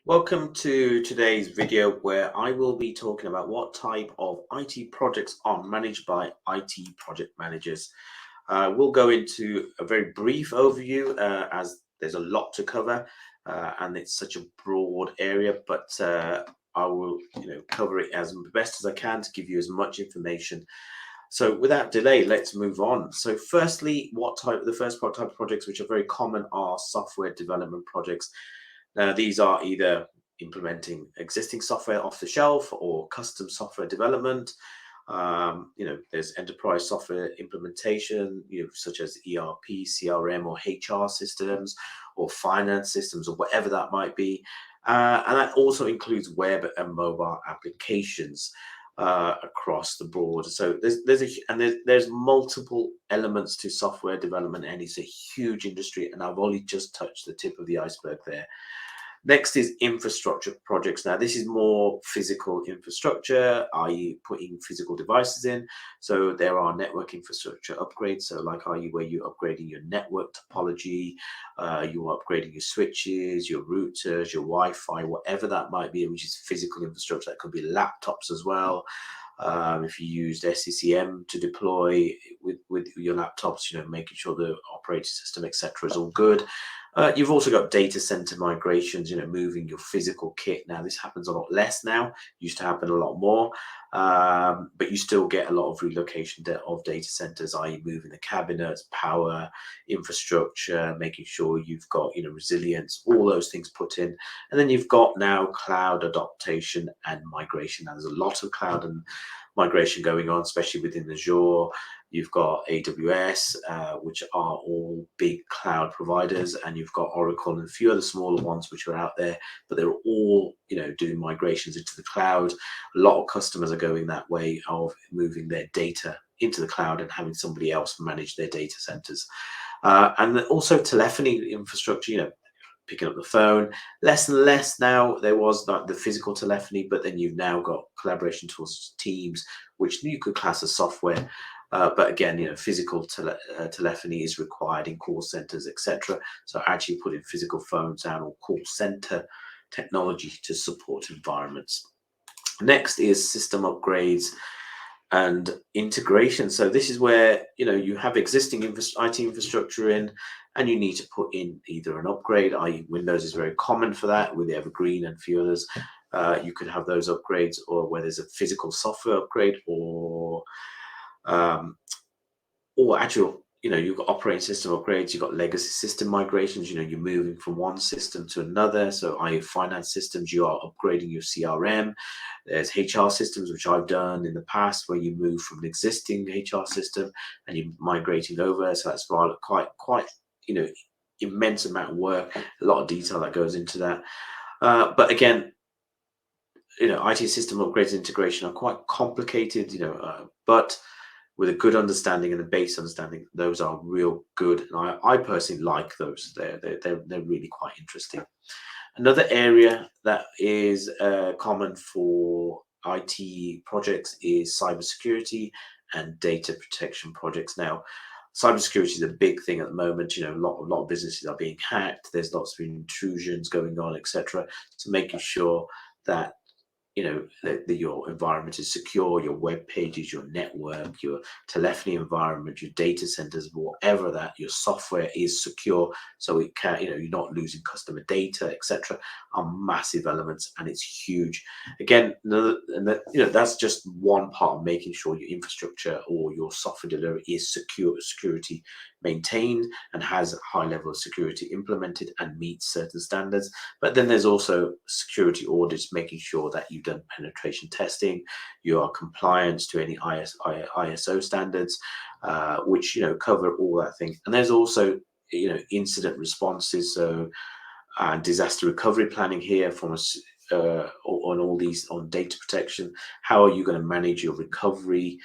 Welcome to today's video where I will be talking about what type of IT projects are managed by IT project managers. We'll go into a very brief overview as there's a lot to cover and it's such a broad area, but I will cover it as best as I can to give you as much information. So without delay, let's move on. So firstly, the first type of projects which are very common are software development projects. Now, these are either implementing existing software off the shelf or custom software development. There's enterprise software implementation, such as ERP, CRM, or HR systems, or finance systems, or whatever that might be. And that also includes web and mobile applications across the board. So there's multiple elements to software development, and it's a huge industry. And I've only just touched the tip of the iceberg there. Next is infrastructure projects. Now, this is more physical infrastructure, i.e. putting physical devices in. So there are network infrastructure upgrades. So like, where you're upgrading your network topology, you're upgrading your switches, your routers, your Wi-Fi, whatever that might be, which is physical infrastructure. That could be laptops as well. If you used SCCM to deploy with your laptops, making sure the operating system, etc., is all good. You've also got data center migrations, moving your physical kit. Now, this happens a lot less now. Used to happen a lot more, but you still get a lot of relocation of data centers, i.e. moving the cabinets, power, infrastructure, making sure you've got, resilience, all those things put in. And then you've got now cloud adaptation and migration. Now, there's a lot of cloud and migration going on, especially within Azure. You've got AWS, which are all big cloud providers, and you've got Oracle and a few other smaller ones which are out there, but they're all, doing migrations into the cloud. A lot of customers are going that way of moving their data into the cloud and having somebody else manage their data centers. And also telephony infrastructure, picking up the phone, less and less now. There was like the physical telephony, but then you've now got collaboration tools, Teams, which you could class as software. But again, physical telephony is required in call centers, etc. So actually putting physical phones down or call center technology to support environments. Next is system upgrades and integration. So this is where you have existing IT infrastructure in, and you need to put in either an upgrade, i.e. Windows is very common for that, with Evergreen and a few others. You could have those upgrades, or where there's a physical software upgrade, or actual, you've got operating system upgrades, you've got legacy system migrations, you're moving from one system to another. So i.e. finance systems, you are upgrading your CRM. There's HR systems, which I've done in the past, where you move from an existing HR system and you're migrating over. So that's quite immense amount of work, a lot of detail that goes into that. But again, IT system upgrades and integration are quite complicated, but with a good understanding and a base understanding, those are real good. And I personally like those. They're really quite interesting. Another area that is common for IT projects is cybersecurity and data protection projects. Now, cybersecurity is a big thing at the moment. A lot of businesses are being hacked. There's lots of intrusions going on, etc. So making sure that that your environment is secure, your web pages, your network, your telephony environment, your data centers, whatever that, your software is secure, so it can, you're not losing customer data, etc. are massive elements, and it's huge. Again, that's just one part of making sure your infrastructure or your software delivery is security maintained and has a high level of security implemented and meets certain standards. But then there's also security audits, making sure that you've done penetration testing, you are compliant to any ISO standards, which cover all that thing. And there's also incident responses, so disaster recovery planning here from us. On all these, on data protection, how are you going to manage your recovery?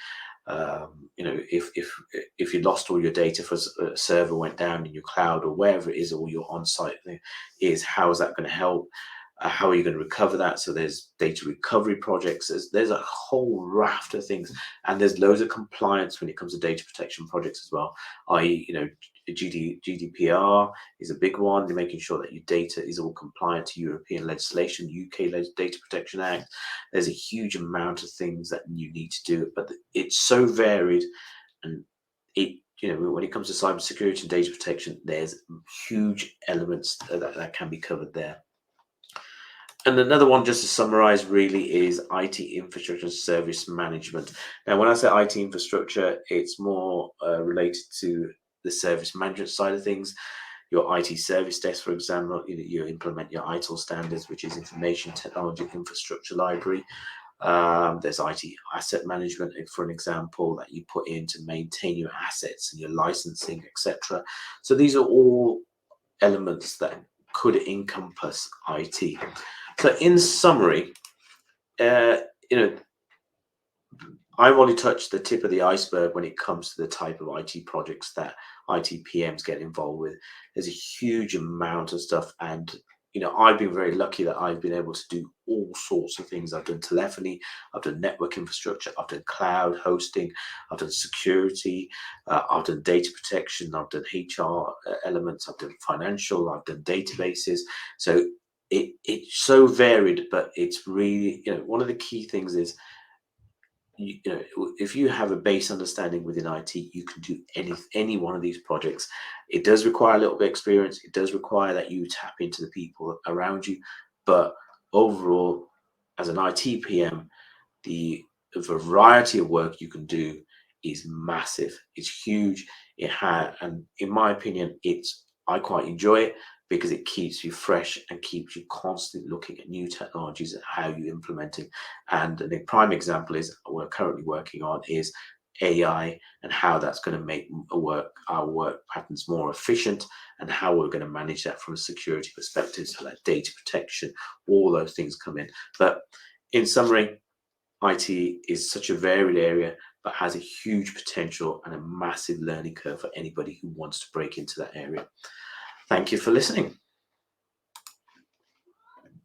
If you lost all your data for a server went down in your cloud or wherever it is, or your on-site thing is, how is that going to help? how are you going to recover that? So there's data recovery projects. There's a whole raft of things, and there's loads of compliance when it comes to data protection projects as well. I.e., GDPR is a big one. You're making sure that your data is all compliant to European legislation, UK Data Protection Act. There's a huge amount of things that you need to do, but it's so varied, and when it comes to cybersecurity and data protection, there's huge elements that can be covered there. And another one, just to summarize, really is IT infrastructure and service management. Now, when I say IT infrastructure, it's more related to the service management side of things. Your IT service desk, for example, you implement your ITIL standards, which is Information Technology Infrastructure Library. There's IT asset management, for an example, that you put in to maintain your assets and your licensing, etc. So these are all elements that could encompass IT. So in summary, I've only touched the tip of the iceberg when it comes to the type of IT projects that IT PMs get involved with. There's a huge amount of stuff, and I've been very lucky that I've been able to do all sorts of things. I've done telephony, I've done network infrastructure, I've done cloud hosting, I've done security, I've done data protection, I've done HR elements, I've done financial, I've done databases. So it's so varied, but it's really, one of the key things is, if you have a base understanding within IT, you can do any one of these projects. It does require a little bit of experience. It does require that you tap into the people around you. But overall, as an IT PM, the variety of work you can do is massive. It's huge. And in my opinion, I quite enjoy it because it keeps you fresh and keeps you constantly looking at new technologies and how you implement it. And the prime example is we're currently working on is AI and how that's going to make our work patterns more efficient, and how we're going to manage that from a security perspective, so that data protection, all those things come in. But in summary, IT is such a varied area, but has a huge potential and a massive learning curve for anybody who wants to break into that area. Thank you for listening.